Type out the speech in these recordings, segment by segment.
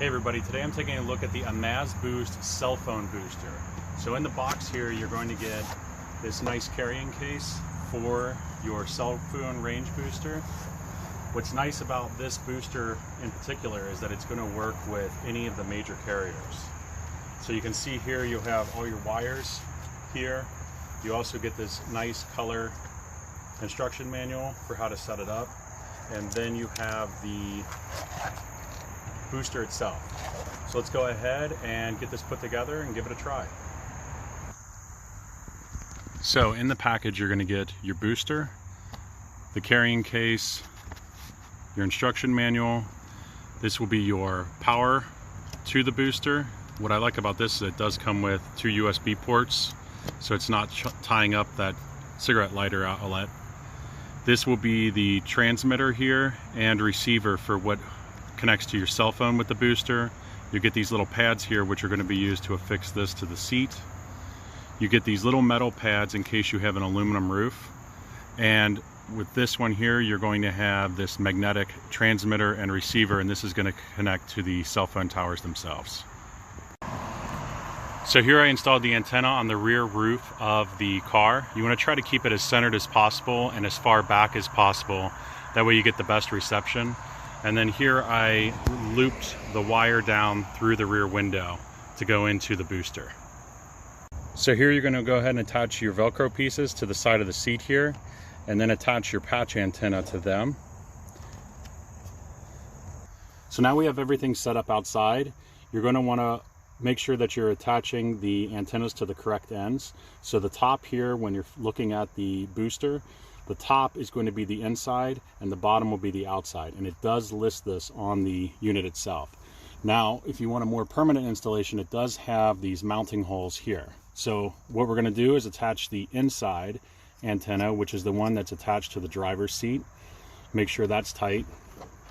Hey everybody, today I'm taking a look at the Amazboost cell phone booster. So in the box here, you're going to get this nice carrying case for your cell phone range booster. What's nice about this booster in particular is that it's going to work with any of the major carriers. So you can see here you have all your wires here. You also get this nice color instruction manual for how to set it up. And then you have the booster itself. So let's go ahead and get this put together and give it a try. So in the package you're going to get your booster, the carrying case, your instruction manual. This will be your power to the booster. What I like about this is it does come with 2 USB ports, so it's not tying up that cigarette lighter outlet. This will be the transmitter here and receiver for what connects to your cell phone with the booster. You get these little pads here which are going to be used to affix this to the seat. You get these little metal pads in case you have an aluminum roof. And with this one here, you're going to have this magnetic transmitter and receiver, and this is going to connect to the cell phone towers themselves. So here I installed the antenna on the rear roof of the car. You want to try to keep it as centered as possible and as far back as possible. That way you get the best reception. And then here I looped the wire down through the rear window to go into the booster. So here you're going to go ahead and attach your Velcro pieces to the side of the seat here, and then attach your patch antenna to them. So now we have everything set up outside. You're going to want to make sure that you're attaching the antennas to the correct ends. So the top here, when you're looking at the booster, the top is going to be the inside and the bottom will be the outside, and it does list this on the unit itself. Now if you want a more permanent installation, it does have these mounting holes here. So what we're going to do is attach the inside antenna, which is the one that's attached to the driver's seat. Make sure that's tight.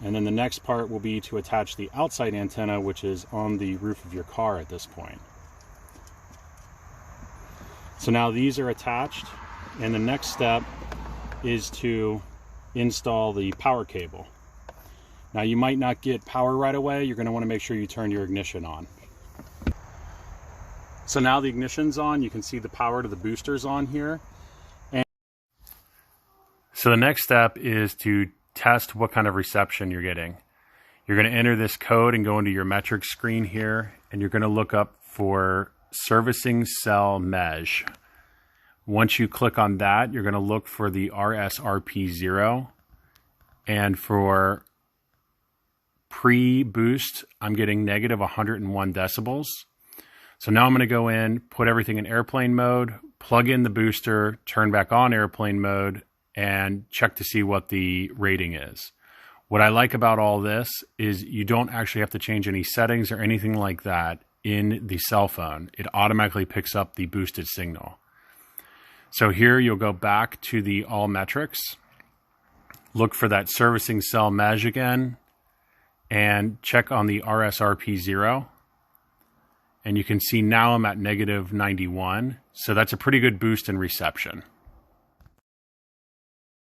And then the next part will be to attach the outside antenna, which is on the roof of your car at this point. So now these are attached, and the next step is to install the power cable. Now you might not get power right away. You're going to want to make sure you turn your ignition on. So now the ignition's on, you can see the power to the boosters on here. And so the next step is to test what kind of reception you're getting. You're going to enter this code and go into your metric screen here, and you're going to look up for servicing cell mesh. Once you click on that, you're going to look for the RSRP0, and for pre-boost, I'm getting negative 101 decibels. So now I'm going to go in, put everything in airplane mode, plug in the booster, turn back on airplane mode, and check to see what the rating is. What I like about all this is you don't actually have to change any settings or anything like that in the cell phone. It automatically picks up the boosted signal. So here you'll go back to the all metrics, look for that servicing cell mesh again, and check on the RSRP0. And you can see now I'm at negative 91. So that's a pretty good boost in reception.